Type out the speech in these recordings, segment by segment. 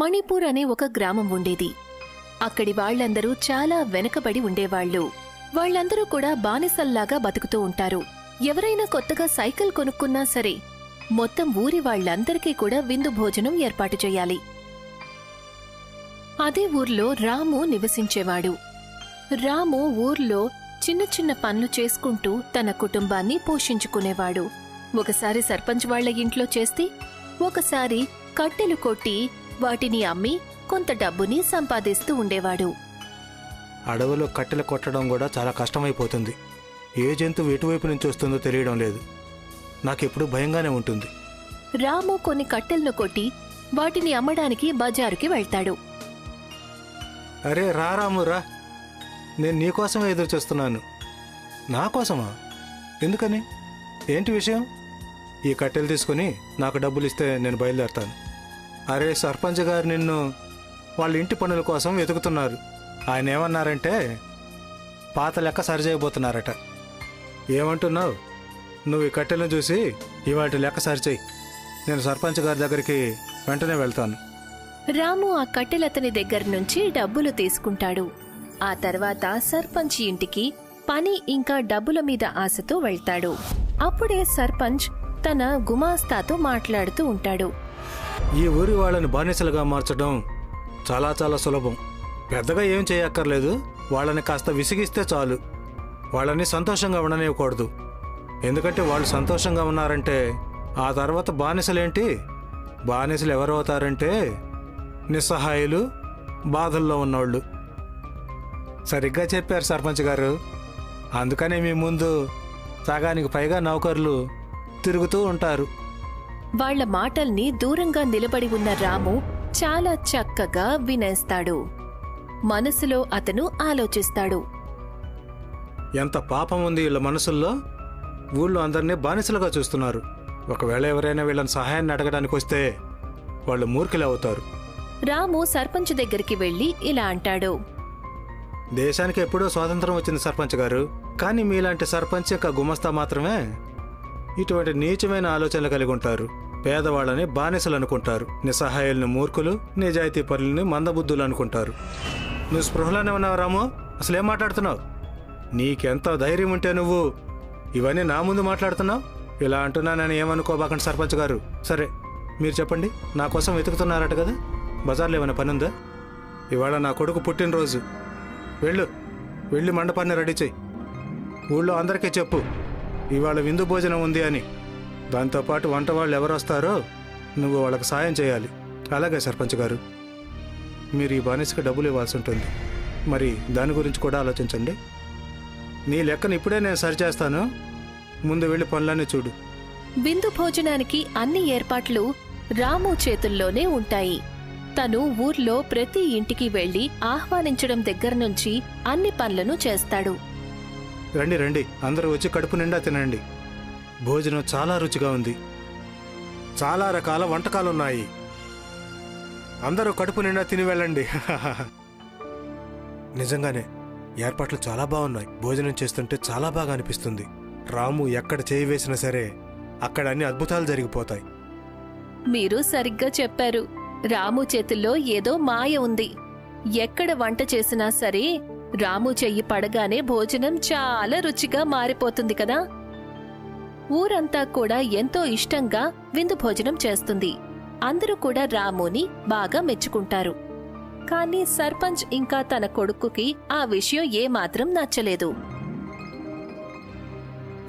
మణిపూర్ అనే ఒక గ్రామం ఉండేది. అక్కడి వాళ్లందరూ చాలా వెనకబడి ఉండేవాళ్లు. వాళ్లందరూ కూడా బానిసల్లాగా బతుకుతూ ఉంటారు. ఎవరైనా కొత్తగా సైకిల్ కొనుక్కున్నా సరే మొత్తం ఊరి వాళ్లందరికీ కూడా విందు భోజనం ఏర్పాటు చేయాలి. అదే ఊర్లో రాము నివసించేవాడు. రాము ఊర్లో చిన్న చిన్న పనులు చేసుకుంటూ తన కుటుంబాన్ని పోషించుకునేవాడు. ఒకసారి సర్పంచ్ వాళ్ల ఇంట్లో చేస్తే, ఒకసారి కట్టెలు కొట్టి వాటిని అమ్మి కొంత డబ్బుని సంపాదిస్తూ ఉండేవాడు. అడవిలో కట్టెలు కొట్టడం కూడా చాలా కష్టమైపోతుంది. ఏ జంతువు ఎటువైపు నుంచి వస్తుందో తెలియడం లేదు. నాకెప్పుడు భయంగానే ఉంటుంది. రాము కొన్ని కట్టెలను కొట్టి వాటిని అమ్మడానికి బజారుకి వెళ్తాడు. అరే రా రాము రా, నేను నీకోసమే ఎదురు చూస్తున్నాను. నా కోసమా? ఎందుకని? ఏంటి విషయం? ఈ కట్టెలు తీసుకుని నాకు డబ్బులు ఇస్తే నేను బయలుదేరతాను. అరే సర్పంచ్ గారు నిన్ను వాళ్ళ ఇంటి పనుల కోసం వెతుకుతున్నారు. ఆయన ఏమన్నారంటే పాత లెక్క సరిచేయబోతున్నారట. ఏమంటున్నావు? నువ్వు ఈ కట్టెలను చూసి ఇవాటి లెక్క సరిచేయి. నేను సర్పంచ్ గారి దగ్గరికి వెంటనే వెళ్తాను. రాము ఆ కట్టెలతని దగ్గర నుంచి డబ్బులు తీసుకుంటాడు. ఆ తర్వాత సర్పంచ్ ఇంటికి పని ఇంకా డబ్బుల మీద ఆశతో వెళ్తాడు. అప్పుడే సర్పంచ్ తన గుమాస్తాతో మాట్లాడుతూ ఉంటాడు. ఈ ఊరి వాళ్ళని బానిసలుగా మార్చడం చాలా చాలా సులభం. పెద్దగా ఏం చేయక్కర్లేదు. వాళ్ళని కాస్త విసిగిస్తే చాలు. వాళ్ళని సంతోషంగా ఉండనివ్వకూడదు. ఎందుకంటే వాళ్ళు సంతోషంగా ఉన్నారంటే ఆ తర్వాత బానిసలేంటి? బానిసలు ఎవరు అవుతారంటే నిస్సహాయులు, బాధల్లో ఉన్నోళ్ళు. సరిగ్గా చెప్పారు సర్పంచ్ గారు. అందుకనే మీ ముందు సగానికి పైగా నౌకర్లు తిరుగుతూ ఉంటారు. వాళ్ల మాటల్ని దూరంగా నిలబడి ఉన్న రాము చాలా చక్కగా వినేస్తాడు. మనసులో అతను ఆలోచిస్తాడు. ఎంత పాపం ఉంది వీళ్ళ మనసుల్లో. ఊళ్ళో అందరినీ బానిసలుగా చూస్తున్నారు. ఒకవేళ ఎవరైనా వీళ్ళని సహాయాన్ని అడగడానికి వస్తే వాళ్ళు మూర్ఖులే అవుతారు. రాము సర్పంచ్ దగ్గరికి వెళ్లి ఇలా అంటాడు. దేశానికి ఎప్పుడో స్వాతంత్రం వచ్చింది సర్పంచ్ గారు. కానీ మీలాంటి సర్పంచ్ యొక్క గుమస్తా మాత్రమే ఇటువంటి నీచమైన ఆలోచనలు కలిగి ఉంటారు. పేదవాళ్ళని బానిసలు అనుకుంటారు. నిస్సహాయుల్ని మూర్ఖులు, నిజాయితీ పరులని మందబుద్ధులు అనుకుంటారు. నువ్వు స్పృహలోనే ఉన్నావు రాము. అసలేం మాట్లాడుతున్నావు? నీకెంత ధైర్యం ఉంటే నువ్వు ఇవన్నీ నా ముందు మాట్లాడుతున్నావు? ఇలా అంటున్నానని ఏమనుకోబాకండి సర్పంచ్ గారు. సరే మీరు చెప్పండి. నా కోసం వెతుకుతున్నారట కదా. బజార్లో ఏమైనా పని ఉందా? ఇవాళ నా కొడుకు పుట్టినరోజు. వెళ్ళి మండపాన్ని రెడీ చెయ్యి. ఊళ్ళో అందరికీ చెప్పు ఇవాళ విందు భోజనం ఉంది అని. దాంతోపాటు వంట వాళ్ళు ఎవరు వస్తారో నువ్వు వాళ్ళకి సాయం చేయాలి. అలాగే సర్పంచ్ గారు. మీరు ఈ బానిసకి డబ్బులు ఇవ్వాల్సి ఉంటుంది. మరి దాని గురించి కూడా ఆలోచించండి. నీ లెక్కను ఇప్పుడే నేను సరిచేస్తాను. ముందు వెళ్ళి పనులన్నీ చూడు. విందు భోజనానికి అన్ని ఏర్పాట్లు రాము చేతుల్లోనే ఉంటాయి. తను ఊర్లో ప్రతి ఇంటికి వెళ్లి ఆహ్వానించడం దగ్గర నుంచి అన్ని పనులను చేస్తాడు. రండి రండి, అందరూ వచ్చి కడుపు నిండా తినండి. భోజనం చాలా రుచిగా ఉంది. చాలా రకాల వంటకాలున్నాయి. అందరూ కడుపు నిండా తిని వెళ్ళండి. నిజంగానే ఏర్పాట్లు చాలా బాగున్నాయి. భోజనం చేస్తుంటే చాలా బాగా అనిపిస్తుంది. రాము ఎక్కడ చేయి వేసినా సరే అక్కడ అన్ని అద్భుతాలు జరిగిపోతాయి. మీరు సరిగ్గా చెప్పారు. రాము చేతుల్లో ఏదో మాయ ఉంది. ఎక్కడ వంట చేసినా సరే రాము చెయ్యి పడగానే భోజనం చాలా రుచిగా మారిపోతుంది కదా. ఊరంతా కూడా ఎంతో ఇష్టంగా విందు భోజనం చేస్తుంది. అందరూ కూడా రాముని బాగా మెచ్చుకుంటారు. కానీ సర్పంచ్ ఇంకా తన కొడుకుకి ఆ విషయం ఏమాత్రం నచ్చలేదు.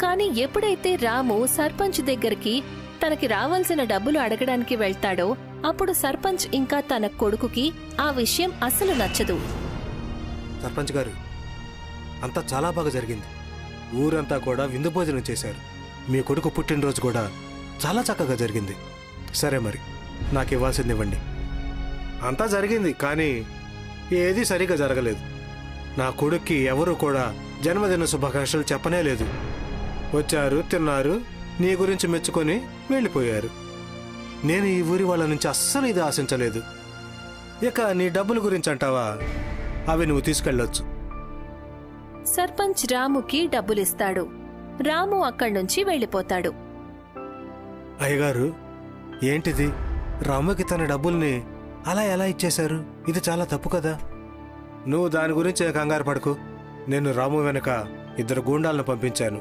కాని ఎప్పుడైతే రాము సర్పంచ్ దగ్గరికి తనకి రావాల్సిన డబ్బులు అడగడానికి వెళ్తాడో అప్పుడు సర్పంచ్ ఇంకా తన కొడుకుకి ఆ విషయం అస్సలు నచ్చదు. సర్పంచ్ గారు, అంతా చాలా బాగా జరిగింది. ఊరంతా కూడా విందు భోజనం చేశారు. మీ కొడుకు పుట్టినరోజు కూడా చాలా చక్కగా జరిగింది. సరే మరి నాకు ఇవ్వాల్సింది ఇవ్వండి. అంతా జరిగింది, కానీ ఏదీ సరిగా జరగలేదు. నా కొడుక్కి ఎవరూ కూడా జన్మదిన శుభాకాంక్షలు చెప్పనే లేదు. వచ్చారు, తిన్నారు, నీ గురించి మెచ్చుకొని వెళ్ళిపోయారు. నేను ఈ ఊరి వాళ్ళ నుంచి అస్సలు ఇది ఆశించలేదు. ఇక నీ డబ్బుల గురించి అంటావా? అవి నువ్వు తీసుకెళ్ళొచ్చు. సర్పంచ్ రాముకి డబ్బులిస్తాడు. రాము అక్కడ్నుంచి వెళ్ళిపోతాడు. అయ్యగారు, ఏంటిది? రాముకి తన డబ్బుల్ని అలా ఎలా ఇచ్చేశారు? ఇది చాలా తప్పు కదా. నువ్వు దాని గురించి కంగారు పడకు. నేను రాము వెనక 2 గూండాలను పంపించాను.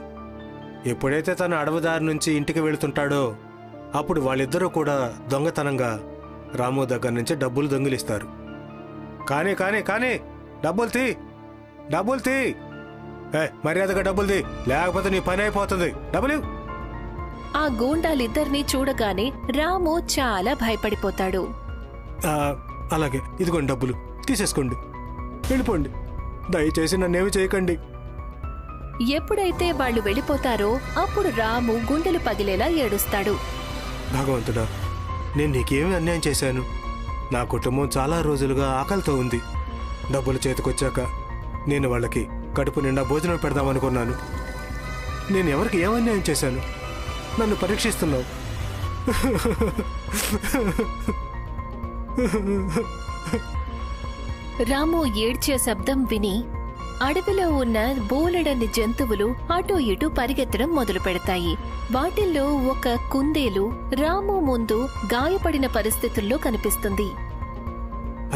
ఎప్పుడైతే తను అడవిదారి నుంచి ఇంటికి వెళుతుంటాడో అప్పుడు వాళ్ళిద్దరూ కూడా దొంగతనంగా రాము దగ్గర నుంచి డబ్బులు దొంగిలిస్తారు. కానీ కానీ కానీ డబ్బులు తీ మర్యాదగా డబ్బులు తీ, లేకపోతే నీ పని అయిపోతుంది. డబ్బులు. ఆ గూండాలిద్దరినీ చూడగానే రాము చాలా భయపడిపోతాడు. అలాగే, ఇదిగోండి డబ్బులు, తీసేసుకోండి, వెళ్ళిపోండి, దయచేసి నన్నేమి చేయకండి. ఎప్పుడైతే వాళ్ళు వెళ్ళిపోతారో అప్పుడు రాము గుండెలు పగిలేలా ఏడుస్తాడు. భగవంతుడా, నేను నీకేమి అన్యాయం చేశాను? నా కుటుంబం చాలా రోజులుగా ఆకలితో ఉంది. డబ్బులు చేతికొచ్చాక నేను వాళ్ళకి కడుపు నిండా భోజనం పెడదామనుకున్నాను. నేను ఎవరికి ఏం అన్యాయం చేశాను? నన్ను పరీక్షిస్తున్నావు. రాము ఏడ్చే శబ్దం విని అడవిలో ఉన్న బోలెడన్ని జంతువులు అటూ ఇటూ పరిగెత్తడం మొదలు పెడతాయి. వాటిల్లో ఒక కుందేలు రాము ముందు గాయపడిన పరిస్థితుల్లో కనిపిస్తుంది.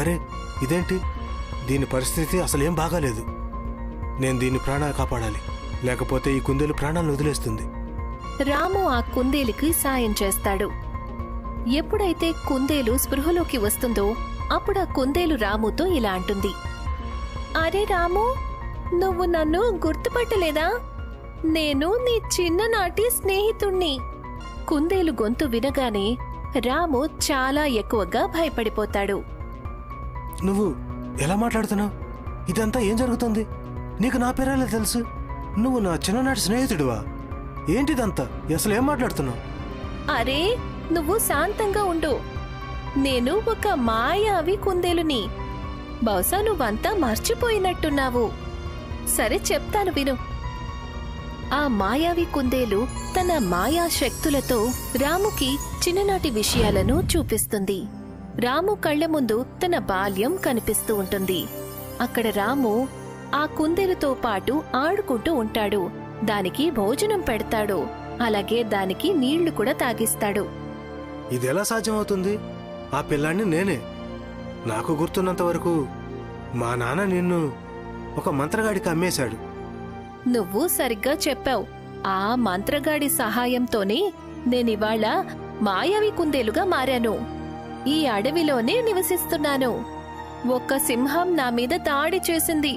అరే, ఇదేంటి? దీని పరిస్థితి అసలేం బాగాలేదు. నేను దీని ప్రాణాలు కాపాడాలి, లేకపోతే ఈ కుందేలు ప్రాణాలను వదిలేస్తుంది. రాము ఆ కుందేలుకి సాయం చేస్తాడు. ఎప్పుడైతే కుందేలు స్పృహలోకి వస్తుందో అప్పుడు ఆ కుందేలు రాముతో ఇలా అంటుంది. అరే రాము, నువ్వు నన్ను గుర్తుపట్టలేదా? నేను నీ చిన్ననాటి స్నేహితుణ్ణి. కుందేలు గొంతు వినగానే రాము చాలా ఎక్కువగా భయపడిపోతాడు. నువ్వు ఎలా మాట్లాడుతున్నావు? ఇదంతా ఏం జరుగుతుంది? నీకు నా పేరేలా తెలుసు? నువ్వు నా చిన్ననాటి స్నేహితుడివా? ఏంటిదంతా? అసలు ఏం మాట్లాడుతున్నావు? అరే, నువ్వు శాంతంగా ఉండు. నేను ఒక మాయావి కుందేలుని. బహుశా నువ్వంతా మర్చిపోయినట్టున్నావు. సరే, చెప్తాను విను. ఆ మాయావి కుందేలు తన మాయా శక్తులతో రాముకి చిన్ననాటి విషయాలను చూపిస్తుంది. రాము కళ్ల ముందు తన బాల్యం కనిపిస్తూ ఉంటుంది. అక్కడ రాము ఆ కుందేలుతో పాటు ఆడుకుంటూ ఉంటాడు. దానికి భోజనం పెడతాడు, అలాగే దానికి నీళ్లు కూడా తాగిస్తాడు. ఇదెలా సాధ్యమవుతుంది? ఆ పిల్లాన్ని నేనే. నాకు గుర్తున్నంత వరకు మా నాన్న నిన్ను ఒక మంత్రగాడికి అమ్మేశాడు. నువ్వు సరిగ్గా చెప్పావు. ఆ మంత్రగాడి సహాయంతోనే నేనివాళ మాయావి కుందేలుగా మారాను. ఈ అడవిలోనే నివసిస్తున్నాను. ఒక్క సింహం నా మీద దాడి చేసింది.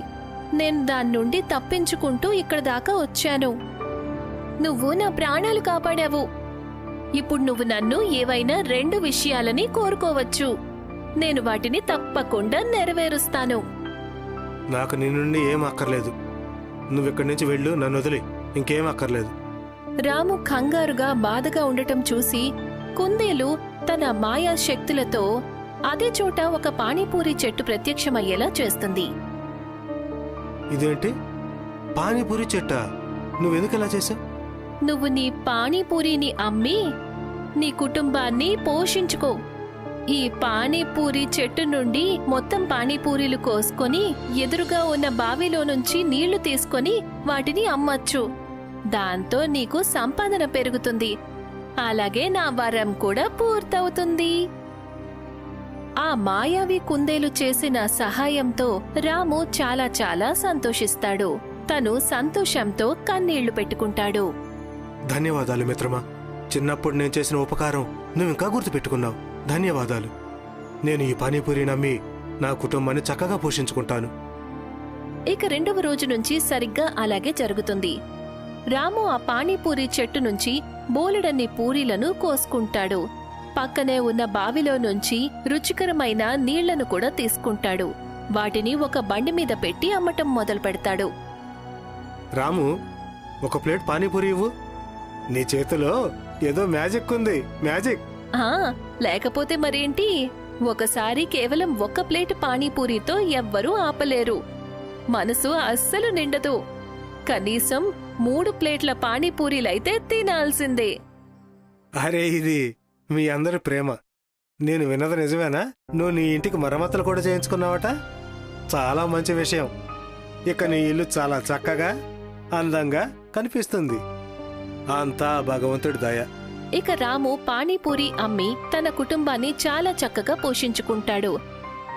నేను దాని నుండి తప్పించుకుంటూ ఇక్కడ దాకా వచ్చాను. నువ్వు నా ప్రాణాలు కాపాడావు. ఇప్పుడు నువ్వు నన్ను ఏవైనా 2 విషయాలని కోరుకోవచ్చు. నేను వాటిని తప్పకుండా నెరవేరుస్తాను. నాకు నీ నుండి ఏం అక్కర్లేదు. నువ్విక్కడి నుంచి వెళ్ళు, నన్ను వదిలి. ఇంకేం అక్కర్లేదు. రాము కంగారుగా బాధగా ఉండటం చూసి కుందేలు తన మాయా శక్తులతో అదే చోట ఒక పానీపూరి చెట్టు ప్రత్యక్షమయ్యేలా చేస్తుంది. ఇదేంటి? పానీపూరి చెట్ట? నువ్వెందుకు ఇలా చేశావు? నువ్వు నీ పానీపూరిని అమ్మి నీ కుటుంబాన్ని పోషించుకో. ఈ పానీపూరి చెట్టు నుండి మొత్తం పానీపూరీలు కోసుకొని ఎదురుగా ఉన్న బావిలో నుంచి నీళ్లు తీసుకొని వాటిని అమ్మచ్చు. దాంతో నీకు సంపాదన పెరుగుతుంది. అలాగే నా వరం కూడా పూర్తవుతుంది. ఆ మాయావి కుందేలు చేసిన సహాయంతో రాము చాలా చాలా సంతోషిస్తాడు. తను సంతోషంతో కన్నీళ్లు పెట్టుకుంటాడు. ధన్యవాదాలు మిత్రమా. చిన్నప్పుడు నేను చేసిన ఉపకారం నువ్వింకా గుర్తుపెట్టుకున్నావు. ధన్యవాదాలు. నేను ఈ పానీపూరి నమ్మి నా కుటుంబాన్ని చక్కగా పోషించుకుంటాను. ఇక 2వ రోజు నుంచి సరిగ్గా అలాగే జరుగుతుంది. రాము ఆ పానీపూరి చెట్టు నుంచి బోలెడన్ని పూరీలను కోసుకుంటాడు. పక్కనే ఉన్న బావిలో నుంచి రుచికరమైన నీళ్లను కూడా తీసుకుంటాడు. వాటిని ఒక బండి మీద పెట్టి అమ్మటం మొదలు పెడతాడు. రాము, ఒక ప్లేట్ పానీపూరి ఇవ్వు. నీ చేతిలో ఏదో మ్యాజిక్ ఉంది. మ్యాజిక్. లేకపోతే మరేంటి? ఒకసారి కేవలం 1 ప్లేట్ పానీపూరితో ఎవ్వరూ ఆపలేరు. మనసు అస్సలు నిండదు. కనీసం 3 ప్లేట్ల పానీపూరీలైతే తినాల్సిందే. అరే, ఇది మీ అందరి ప్రేమ. నేను విన్నది నిజమేనా? నువ్వు నీ ఇంటికి మరమ్మతులు కూడా చేయించుకున్నావట? చాలా మంచి విషయం. ఇక నీ ఇల్లు చాలా చక్కగా అందంగా కనిపిస్తుంది. అంతా భగవంతుడి దయ. ఇక రాము పానీపూరి అమ్మి తన కుటుంబాన్ని చాలా చక్కగా పోషించుకుంటాడు.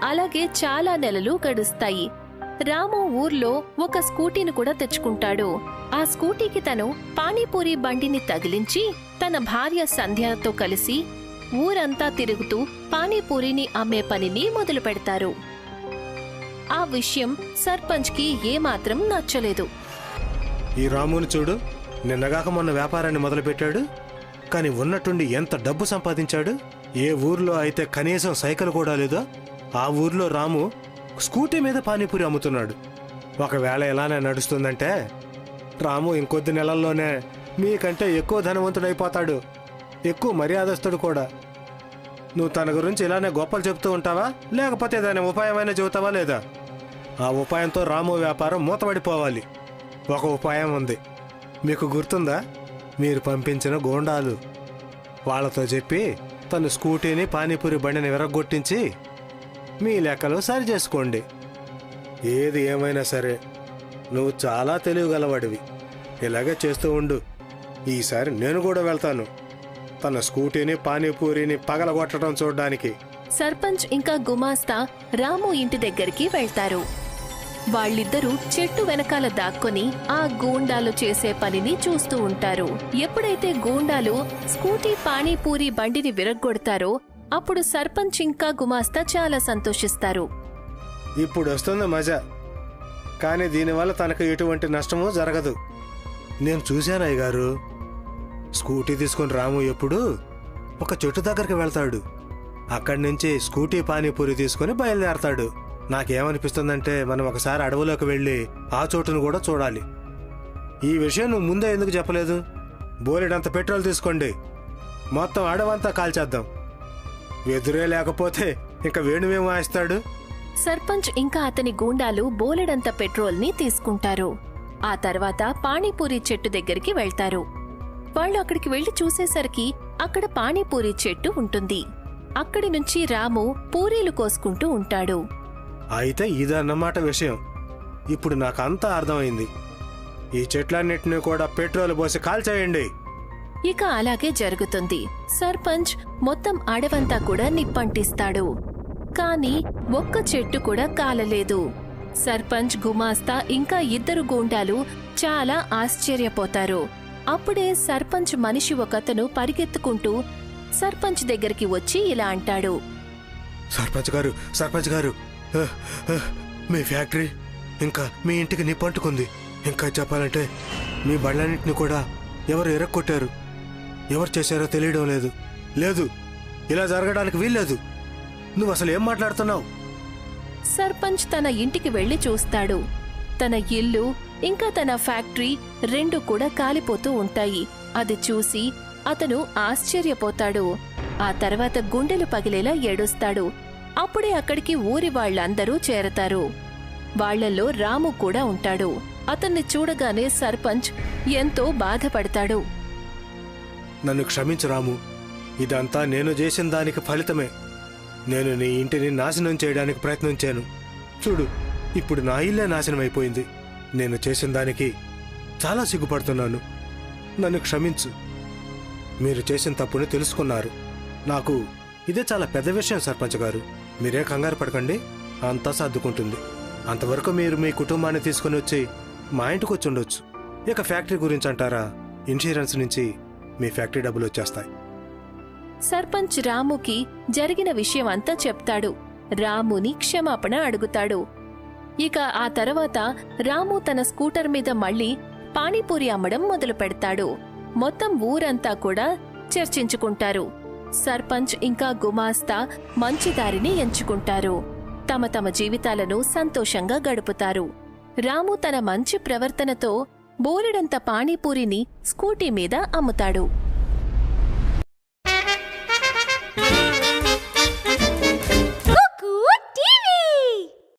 అలాగే చాలా నెలలు గడుస్తాయి. రాము ఊర్లో ఒక స్కూటీని కూడా తెచ్చుకుంటాడు. ఆ స్కూటీకి తను పానీపూరి బండిని తగిలించి తన భార్య సంధ్యతో కలిసి ఊరంతా తిరుగుతూ పానీపూరిని అమ్మే పనిని మొదలు పెడతారు. ఆ విషయం సర్పంచ్కి ఏమాత్రం నచ్చలేదు. ఈ రాముని చూడు, నిన్నగాక మొన్న వ్యాపారాన్ని మొదలుపెట్టాడు, కానీ ఉన్నట్టుండి ఎంత డబ్బు సంపాదించాడు. ఏ ఊర్లో అయితే కనీసం సైకిల్ కూడా లేదో ఆ ఊర్లో రాము స్కూటీ మీద పానీపూరి అమ్ముతున్నాడు. ఒకవేళ ఇలానే నడుస్తుందంటే రాము ఇంకొద్ది నెలల్లోనే మీకంటే ఎక్కువ ధనవంతుడైపోతాడు, ఎక్కువ మర్యాదస్తుడు కూడా. నువ్వు తన గురించి ఇలానే గొప్పలు చెప్తూ ఉంటావా, లేకపోతే దాని ఉపాయమైనా చెబుతావా లేదా? ఆ ఉపాయంతో రాము వ్యాపారం మూతపడిపోవాలి. ఒక ఉపాయం ఉంది, మీకు గుర్తుందా? మీరు పంపించిన గూండాలు. వాళ్లతో చెప్పి తను స్కూటీని పానీపూరి బండిని విరగొట్టించి మీ లెక్కలు సరి చేసుకోండి. ఏది ఏమైనా సరే నువ్వు చాలా తెలివిగలవాడివి. ఇలాగే చేస్తూ ఉండు. ఈసారి నేను కూడా వెళ్తాను తన స్కూటీని పానీపూరిని పగలగొట్టడం చూడ్డానికి. సర్పంచ్ ఇంకా గుమాస్తా రాము ఇంటి దగ్గరికి వెళ్తారు. వాళ్ళిద్దరూ చెట్టు వెనకాల దాక్కొని ఆ గూండాలు చేసే పనిని చూస్తూ ఉంటారు. ఎప్పుడైతే గూండాలు స్కూటీ పానీపూరి బండిని విరగ్గొడతారో అప్పుడు సర్పంచ్ ఇంకా గుమాస్తా చాలా సంతోషిస్తారు. ఇప్పుడు వస్తుంది మజా, కానీ దీనివల్ల తనకు ఎటువంటి నష్టమూ జరగదు. నేను చూశాను అయ్యగారు, స్కూటీ తీసుకుని రాము ఎప్పుడు ఒక చెట్టు దగ్గరికి వెళ్తాడు. అక్కడి నుంచి స్కూటీ పానీపూరి తీసుకుని బయలుదేరతాడు. నాకేమనిపిస్తుందంటే మనం ఒకసారి అడవులోకి వెళ్ళి ఆ చోటును కూడా చూడాలి. ఈ విషయం నువ్వు ముందే ఎందుకు చెప్పలేదు? బోలెడంత పెట్రోల్ తీసుకోండి, మొత్తం అడవంతా కాల్చేద్దాం. ఎదురే లేకపోతే ఇంకా వేణువేం వాయిస్తాడు? సర్పంచ్ ఇంకా అతని గూండాలు బోలెడంత పెట్రోల్ ని తీసుకుంటారు. ఆ తర్వాత పానీపూరి చెట్టు దగ్గరికి వెళ్తారు. వాళ్ళు అక్కడికి వెళ్లి చూసేసరికి అక్కడ పానీపూరి చెట్టు ఉంటుంది. అక్కడి నుంచి రాము పూరీలు కోసుకుంటూ ఉంటాడు. అయితే ఇదన్నమాట విషయం. ఇప్పుడు నాకంతా అర్థమైంది. ఈ చెట్లన్నిటినీ కూడా పెట్రోల్ పోసి కాల్చేయండి. ఇక అలాగే జరుగుతుంది. సర్పంచ్ మొత్తం అడవంతా కూడా నిప్పంటిస్తాడు. కాని ఒక్క చెట్టు కూడా కాలలేదు. సర్పంచ్, గుమాస్తా ఇంకా ఇద్దరు గూండాలు చాలా ఆశ్చర్యపోతారు. అప్పుడే సర్పంచ్ మనిషి ఒకతను పరిగెత్తుకుంటూ సర్పంచ్ దగ్గరికి వచ్చి ఇలా అంటాడు. సర్పంచ్ గారు, మీ ఫ్యాక్టరీ ఇంకా మీ ఇంటికి నిప్పంటుకుంది. ఇంకా చెప్పాలంటే మీ బళ్ళన్నింటినీ కూడా ఎవరు ఎరక్కొట్టారు. ఎవరు చేశారో తెలియడం లేదు. లేదు, ఇలా జరగడానికి వీల్లేదు. నువ్వు అసలు ఏం మాట్లాడుతున్నావు? సర్పంచ్ తన ఇంటికి వెళ్లి చూస్తాడు. తన ఇల్లు ఇంకా తన ఫ్యాక్టరీ రెండు కూడా కాలిపోతూ ఉంటాయి. అది చూసి అతను ఆశ్చర్యపోతాడు. ఆ తర్వాత గుండెలు పగిలేలా ఏడుస్తాడు. అప్పుడే అక్కడికి ఊరి వాళ్లందరూ చేరతారు. వాళ్లలో రాము కూడా ఉంటాడు. అతన్ని చూడగానే సర్పంచ్ ఎంతో బాధపడతాడు. నన్ను క్షమించు రాము, ఇదంతా నేను చేసిన దానికి ఫలితమే. నేను నీ ఇంటిని నాశనం చేయడానికి ప్రయత్నించాను. చూడు, ఇప్పుడు నా ఇల్లే నాశనం అయిపోయింది. నేను చేసిన దానికి చాలా సిగ్గుపడుతున్నాను. నన్ను క్షమించు. మీరు చేసిన తప్పుని తెలుసుకున్నారు. నాకు ఇదే చాలా పెద్ద విషయం సర్పంచ్ గారు. మీరే కంగారు పడకండి, అంతా సర్దుకుంటుంది. అంతవరకు మీరు మీ కుటుంబాన్ని తీసుకుని వచ్చి మా ఇంటికి వచ్చి ఉండొచ్చు. ఇక ఫ్యాక్టరీ గురించి అంటారా, ఇన్సూరెన్స్ నుంచి మీ ఫ్యాక్టరీ డబ్బులు వచ్చేస్తాయి. సర్పంచ్ రాముకి జరిగిన విషయం అంతా చెప్తాడు. రాముని క్షమాపణ అడుగుతాడు. ఇక ఆ తర్వాత రాము తన స్కూటర్ మీద మళ్లీ పానీపూరి అమ్మడం మొదలు పెడతాడు. మొత్తం ఊరంతా కూడా చర్చించుకుంటారు. సర్పంచ్ ఇంకా గుమాస్తా మంచి దారిని ఎంచుకుంటారు. తమ తమ జీవితాలను సంతోషంగా గడుపుతారు. రాము తన మంచి ప్రవర్తనతో బోలెడంత పానీపూరిని స్కూటీ మీద అమ్ముతాడు.